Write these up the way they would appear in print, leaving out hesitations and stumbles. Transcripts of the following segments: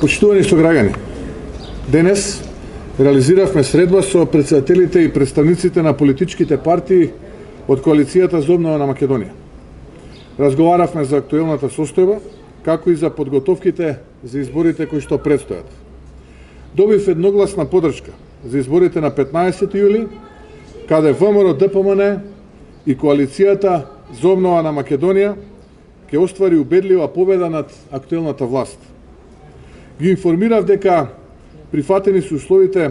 Почитувани сограѓани, денес реализиравме средба со председателите и представниците на политичките партии од Коалицијата за обнова на Македонија. Разговаравме за актуелната состојба, како и за подготовките за изборите кои што предстојат. Добив едногласна подршка за изборите на 15 јули, каде ВМРО ДПМН и Коалицијата за обнова на Македонија ќе оствари убедлива победа над актуелната власт. Ги информирав дека прифатени се условите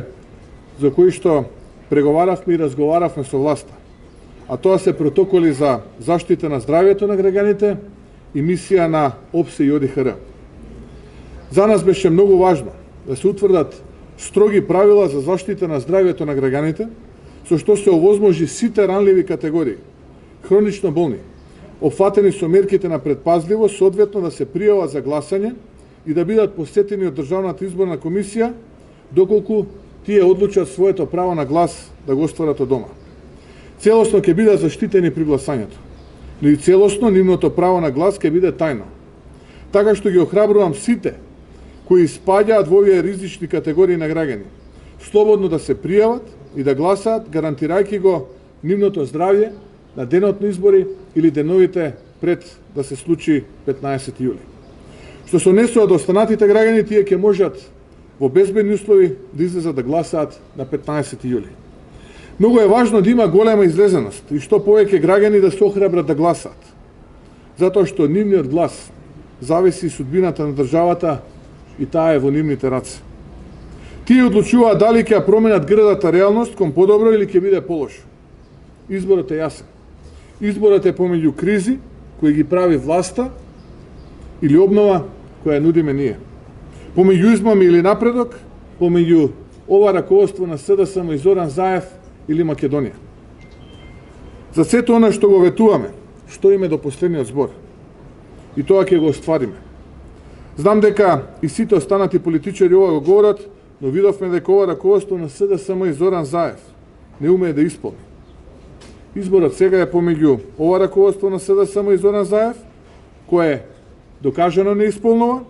за кои што преговаравме и разговаравме со власта, а тоа се протоколи за заштита на здравјето на граѓаните и мисија на ОПСЕ и ОДИХР. За нас беше многу важно да се утврдат строги правила за заштита на здравјето на граѓаните, со што се овозможи сите ранливи категории, хронично болни, опфатени со мерките на предпазливост, соодветно да се пријават за гласање и да бидат посетени од Државната изборна комисија, доколку тие одлучат своето право на глас да го остварат од дома. Целосно ќе бидат заштитени при гласањето, но и целосно нивното право на глас ќе биде тајно. Така што ги охрабрувам сите кои спаѓаат во овие ризични категории на граѓани, слободно да се пријават и да гласаат, гарантирајќи го нивното здравје на денот на избори или деновите пред да се случи 15 јули. Што се однесува до останатите граѓани, тие ќе можат во безбедни услови да излезат да гласаат на 15 јули. Многу е важно да има голема излезеност и што повеќе граѓани да се охрабрат да гласаат, затоа што нивниот глас зависи судбината на државата и таа е во нивните раце. Тие одлучуваат дали ќе променат грдата реалност кон подобро или ќе биде полошо. Изборот е јасен. Изборот е помеѓу кризи кои ги прави власта или обнова која нудиме ние. Помеѓу измами или напредок, помеѓу ова раководство на СДСМ и Зоран Заев или Македонија. За сето она што го ветуваме, што име до последниот збор. И тоа ќе го оствариме. Знам дека и сите останати политичари ова го говорат, но видовме дека ова раководство на СДСМ и Зоран Заев не умее да исполни. Изборот сега е помеѓу ова раководство на СДСМ и Зоран Заев, кое докажано не исполнува,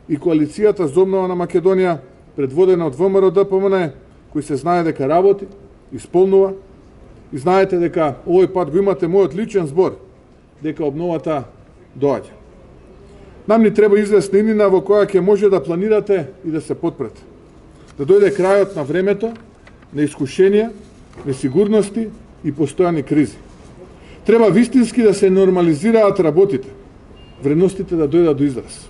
и Коалицијата за обнова на Македонија, предводена од ВМРО ДПМН, кој се знае дека работи, исполнува, и знаете дека овој пат го имате мојот личен збор, дека обновата доаѓа. Нам ни треба известна иднина во која ќе може да планирате и да се потпрете. Да дојде крајот на времето, на искушенија, несигурности и постојани кризи. Треба вистински да се нормализираат работите, вредностите да дојдат до израз.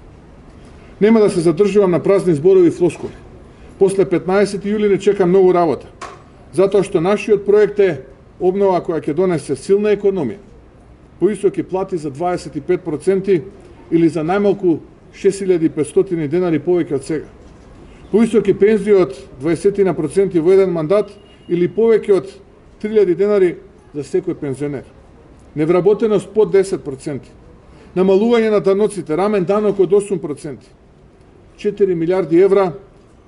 Нема да се задржувам на празни зборови и флоскули. После 15 јули не чека многу работа, затоа што нашиот проект е обнова која ќе донесе силна економија, поисоки плати за 25% или за најмалку 6500 денари повеќе од сега, поисоки пензии од 20% во еден мандат или повеќе од 3000 денари за секој пензионер, невработеност под 10%, намалување на даноците, рамен данок од 8%, 4 милиарди евра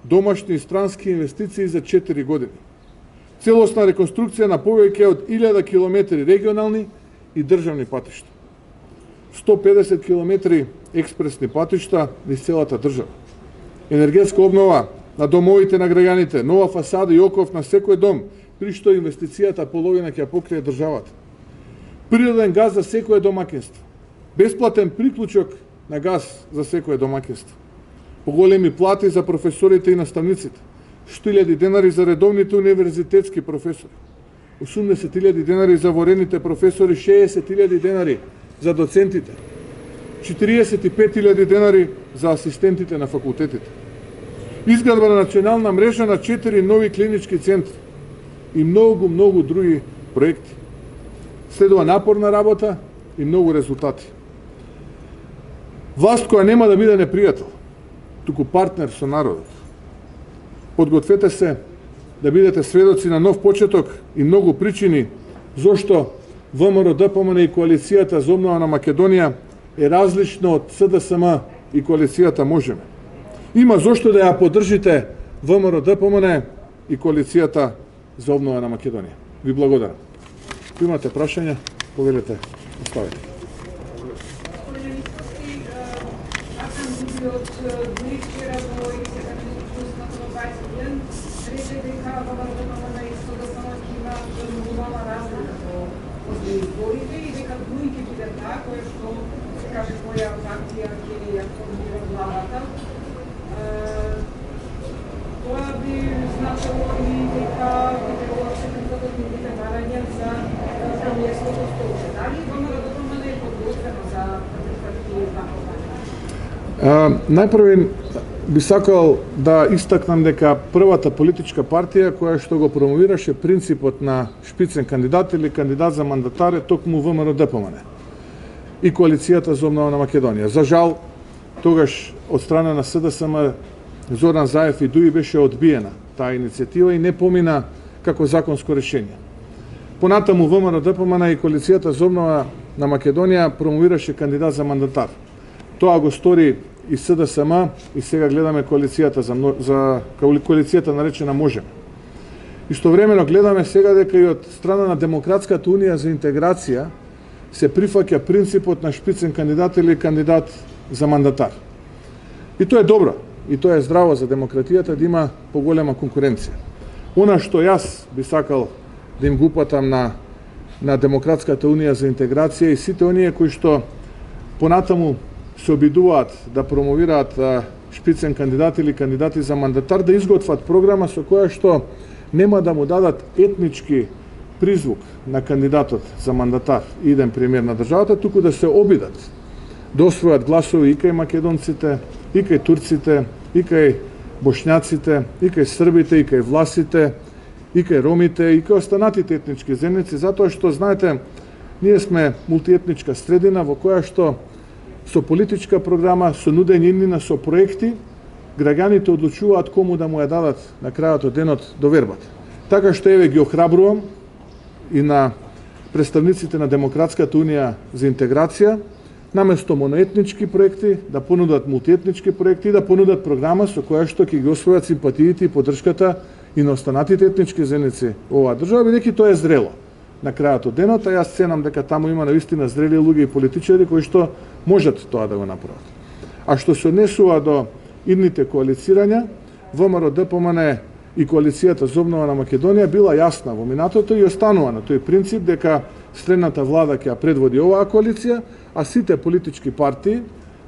домашни и странски инвестиции за 4 години, целосна реконструкција на повеќе од 1000 километри регионални и државни патишта, 150 километри експресни патишта низ целата држава, енергетска обнова на домовите на граѓаните, нова фасада и оков на секој дом, при што инвестицијата половина ќе покрие државата, природен газ за секое домакинство, бесплатен приклучок на газ за секое домакинство, поголеми плати за професорите и наставниците, 100.000 денари за редовните универзитетски професори, 80.000 денари за ворените професори, 60.000 денари за доцентите, 45.000 денари за асистентите на факултетите, изградба на национална мрежа на 4 нови клинички центри и многу други проекти. Следува напорна работа и многу резултати. Власт која нема да биде непријател, туку партнер со народот. Подгответе се да бидете сведоци на нов почеток и многу причини зошто ВМРО ДПМН и Коалицијата за обнова на Македонија е различно од СДСМ и Коалицијата Можеме. Има зошто да ја поддржите ВМРО ДПМН и Коалицијата за обнова на Македонија. Ви благодарам. Ако имате прашања, повелете, оставете. Od bliższy rozwój ВМРО и СДСМ ќе имаат минимална разлика од изборите и дека други ќе биде таа која што се каже која партија ќе ја формира владата. Тоа би значило и дека би требало се кандидатот да биде барања за премиерското столче. Дали ВМРО е подготвено за прифати такова? Најпрви би сакал да истакнам дека првата политичка партија која што го промовираше принципот на шпицен кандидат или кандидат за мандатар е токму ВМРО-ДПМН и коалицијата за обнова на Македонија. За жал, тогаш од страна на СДСМ Зоран Заев и Дуи беше одбиена таа иницијатива и не помина како законско решение. Понатаму ВМРО-ДПМН и коалицијата за обнова на Македонија промовираше кандидат за мандатар. Тоа го стори и СДСМ и сега гледаме коалицијата наречена Можеме. Истовремено гледаме сега дека и од страна на Демократската унија за интеграција се прифаќа принципот на шпицен кандидат или кандидат за мандатар. И тоа е добро, и тоа е здраво за демократијата да има поголема конкуренција. Она што јас би сакал да им го упатам на Демократската унија за интеграција и сите оние кои што понатаму се обидуваат да промовираат шпицен кандидат или кандидати за мандатар, да изготват програма со која што нема да му дадат етнички призвук на кандидатот за мандатар и иден премиер на државата, туку да се обидат да освојат гласови и кај македонците, и кај турците, и кај бошњаците, и кај србите, и кај власите, и кај ромите, и кај останатите етнички заедници, затоа што, знаете, ние сме мултиетничка средина во која што со политичка програма, со нудење иднина, со проекти, граѓаните одлучуваат кому да му ја дадат на крајот од денот довербата. Така што еве ги охрабрувам и на представниците на Демократската унија за интеграција, наместо моноетнички проекти, да понудат мултиетнички проекти и да понудат програма со која што ќе ги освојат симпатиите и поддршката и на останатите етнички заедници во оваа држава, бидејќи тоа е зрело на крајот од денот, а јас ценам дека таму има навистина зрели луѓе и политичари кои што можат тоа да го направат. А што се однесува до идните коалицирања, ВМРО-ДПМН и коалицијата за обнова на Македонија била јасна во минатото и останува на тој принцип дека средната влада ќе ја предводи оваа коалиција, а сите политички партии,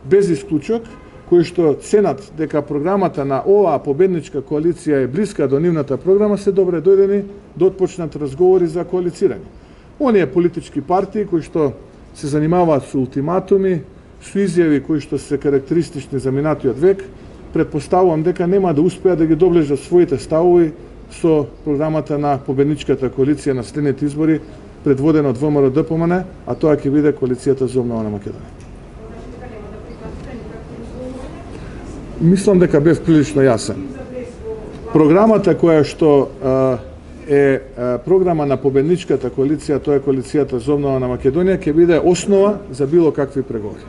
без исклучок, кои што ценат дека програмата на оваа победничка коалиција е блиска до нивната програма, се добре дојдени да отпочнат разговори за коалицирање. Оние политички партии кои што се занимаваат со ултиматуми, со изјави кои што се карактеристични за минатиот век, предпоставувам дека нема да успеат да ги доближат своите ставови со програмата на победничката коалиција на следните избори, предводена од ВМРО-ДПМН, а тоа ќе биде коалицијата за обнова на Македонија. Мислам дека бев прилично јасен. Програмата која што е програма на победничката коалиција, тоа е коалицијата за обнова на Македонија, ќе биде основа за било какви преговори.